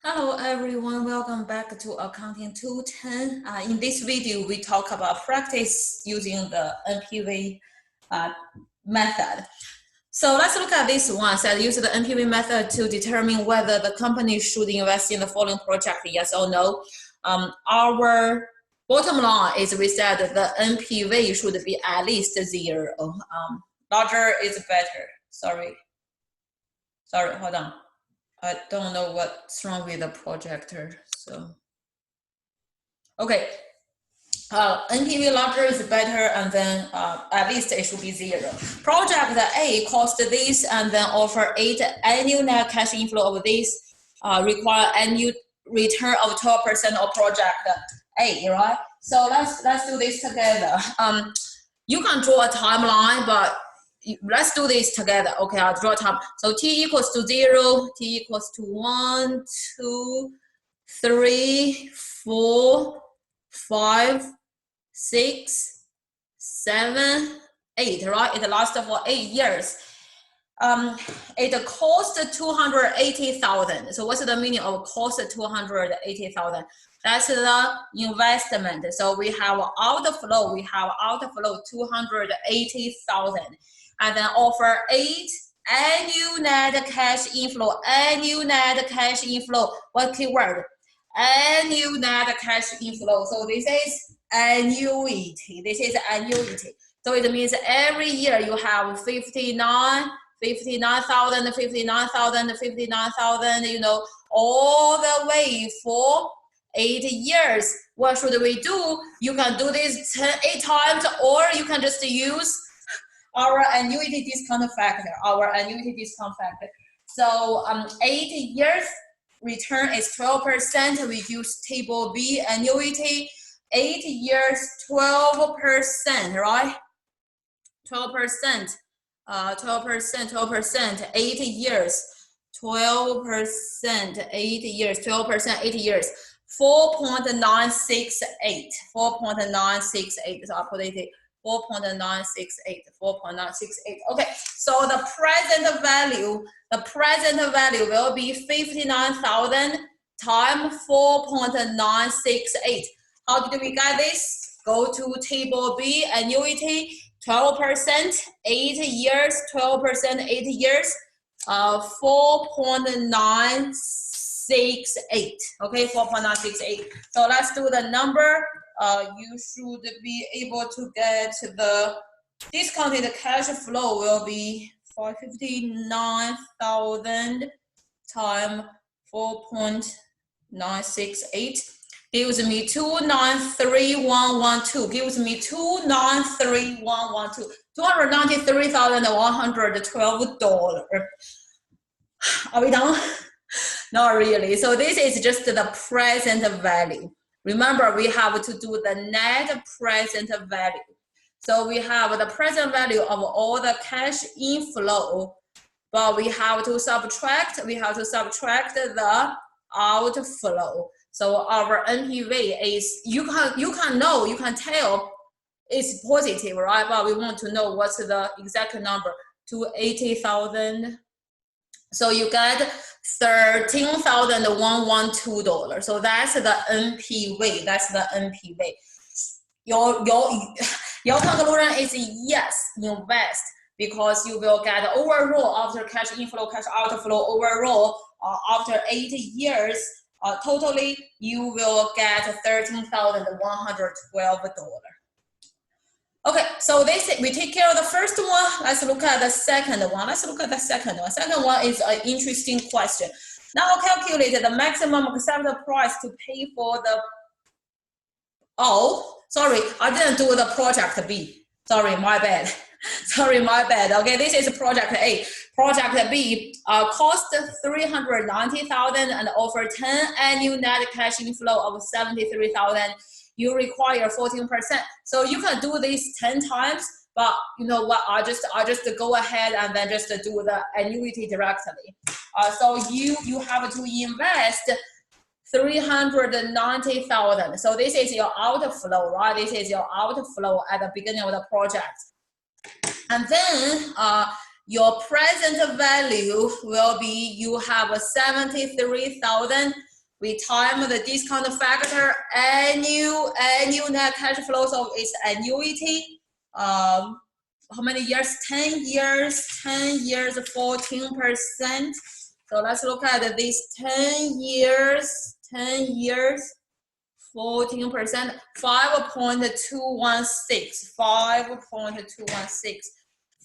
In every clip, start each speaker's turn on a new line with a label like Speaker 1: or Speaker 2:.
Speaker 1: Hello everyone, welcome back to Accounting 210. In this video, we talk about practice using the NPV method. So let's look at this one. So use the NPV method to determine whether the company should invest in the following project, yes or no. Our bottom line is we said the NPV should be at least 0. Larger is better. Sorry, hold on. I don't know what's wrong with the projector, so. Okay, NPV larger is better, and then at least it should be 0. Project A cost this and then offer 8 annual net cash inflow of this, require annual return of 12% of project A, right? So let's do this together. You can draw a timeline, but let's do this together. Okay, I'll draw time. So t equals to 0, t equals to 1, 2, 3, 4, 5, 6, 7, 8, right? It lasts for 8 years. It cost 280,000. So what's the meaning of cost 280,000? That's the investment. So we have outflow. 280,000. And then offer 8 annual net cash inflow. Annual net cash inflow. What keyword? Annual net cash inflow. So this is annuity. So it means every year you have 59,000, all the way for 8 years. What should we do? You can do this 8 times, or you can just use our annuity discount factor. So 8 years return is 12%. We use table B annuity. 8 years, 12%, right? 12%. 8 years, 12%, 8 years, 12%, 8 years, 4.968, 4.968, so I'll put it 4.968. Okay, so the present value will be 59,000 times 4.968. How did we get this? Go to table B, annuity, 12%, 8 years, 12%, 8 years, 4.968. Okay, 4.968. So let's do the number. You should be able to get the discounted cash flow will be 59,000 times 4.968. Gives me 293,112. Gives me 293,112. $293,112. Are we done? Not really. So this is just the present value. Remember, we have to do the net present value. So we have the present value of all the cash inflow, but we have to subtract the outflow. So our NPV is, you can tell it's positive, right? But we want to know what's the exact number, 280,000. So you get $13,112. So that's the NPV. Your conclusion is yes, invest, because you will get overall after cash inflow, cash outflow, overall after 8 years, totally you will get $13,112. Okay, so we take care of the first one. Let's look at the second one. Second one is an interesting question. Now calculate the maximum acceptable price to pay for the. Oh, sorry, I didn't do the project B. Sorry, my bad. Okay, this is project A. Project B cost 390,000 and offer 10 annual net cash inflow of 73,000. You require 14%. So you can do this 10 times, but you know what? I just go ahead and then just do the annuity directly. So you have to invest 390,000. So this is your outflow, right? This is your outflow at the beginning of the project. And then your present value will be, you have 73,000 we time the discount factor, annual net cash flow, so it's annuity. How many years? 10 years, 14%. So let's look at this 10 years, 14%, 5.216,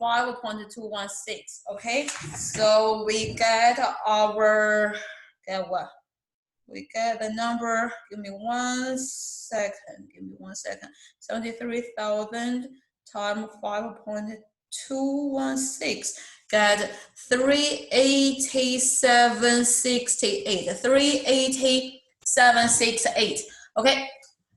Speaker 1: 5.216, okay? So we get our, get what? We get the number, give me 1 second, 73,000 times 5.216, get 387.68, 387.68, okay?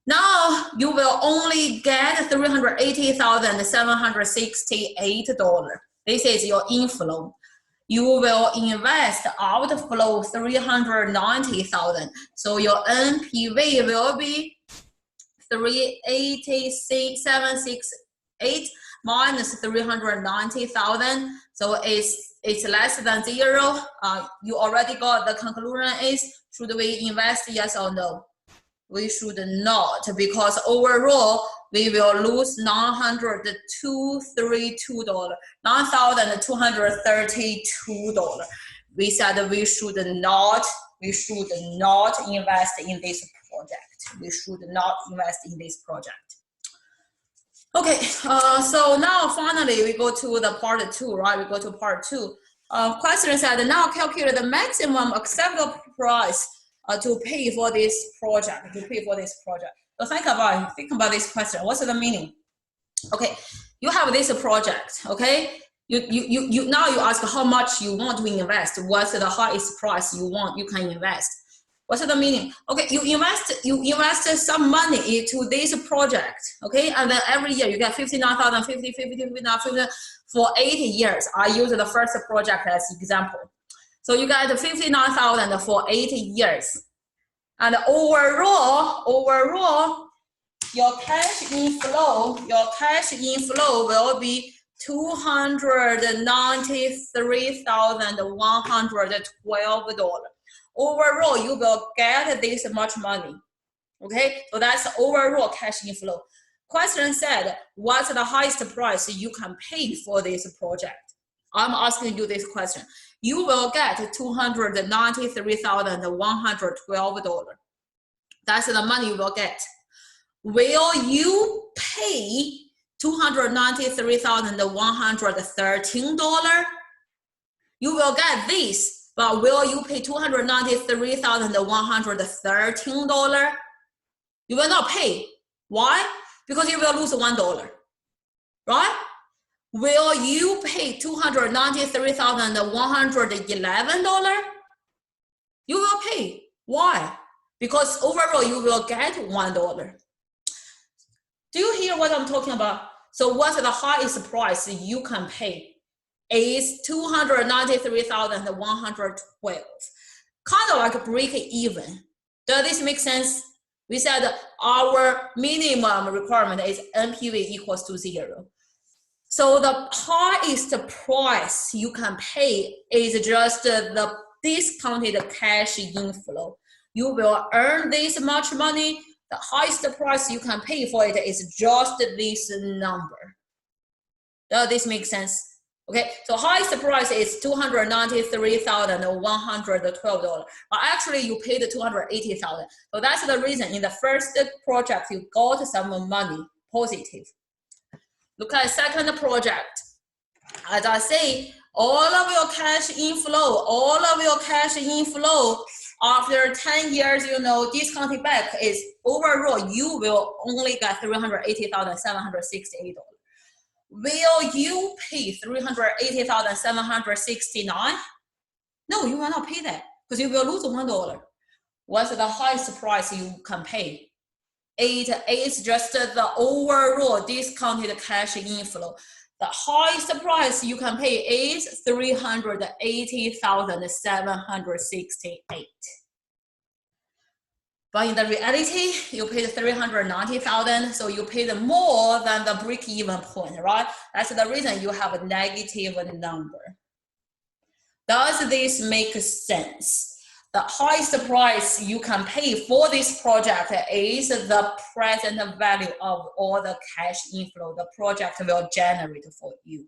Speaker 1: Now you will only get $380,768. This is your inflow. You will invest outflow 390,000. So your NPV will be 387.68 minus 390,000. So it's less than 0. You already got the conclusion is, should we invest, yes or no? We should not, because overall we will lose $9,232. We said we should not invest in this project. We should not invest in this project. Okay, so now finally we go to the part 2, right? We go to part 2. Question said, now calculate the maximum acceptable price to pay for this project, So think about this question. What's the meaning? Okay, you have this project, okay? Now you ask how much you want to invest. What's the highest price you can invest? What's the meaning? Okay, you invest some money into this project, okay? And then every year you get 59,000, 50, for 80 years. I use the first project as example. So you get 59,000 for 80 years. And overall, your cash inflow will be $293,112. Overall, you will get this much money. Okay, so that's overall cash inflow. Question said, what's the highest price you can pay for this project? I'm asking you this question. You will get $293,112. That's the money you will get. Will you pay $293,113? You will get this, but will you pay $293,113? You will not pay. Why? Because you will lose $1, right? Will you pay $293,111? You will pay. Why? Because overall you will get $1. Do you hear what I'm talking about? So what's the highest price you can pay? Is $293,112. Kind of like break even. Does this make sense? We said our minimum requirement is NPV equals to 0. So the highest price you can pay is just the discounted cash inflow. You will earn this much money. The highest price you can pay for it is just this number. Does this make sense? Okay, so highest price is $293,112. But actually you paid $280,000. So that's the reason in the first project you got some money positive. Look at second project. As I say, all of your cash inflow after 10 years, discounted back is overall, you will only get $380,768. Will you pay $380,769? No, you will not pay that because you will lose $1. What's the highest price you can pay? It is just the overall discounted cash inflow. The highest price you can pay is $380,768. But in the reality, you paid $390,000, so you paid more than the break-even point, right? That's the reason you have a negative number. Does this make sense? the highest price you can pay for this project is the present value of all the cash inflow the project will generate for you.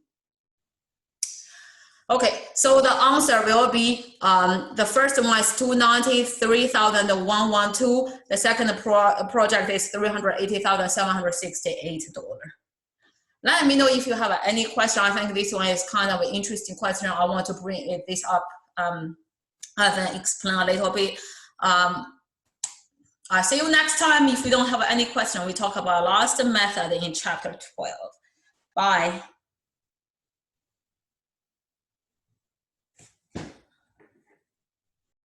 Speaker 1: Okay, so the answer will be the first one is 293,112. The second project is $380,768. Let me know if you have any question. I think this one is kind of an interesting question. I want to bring this up and then explain a little bit. I'll see you next time. If you don't have any question, we talk about last method in chapter 12. Bye.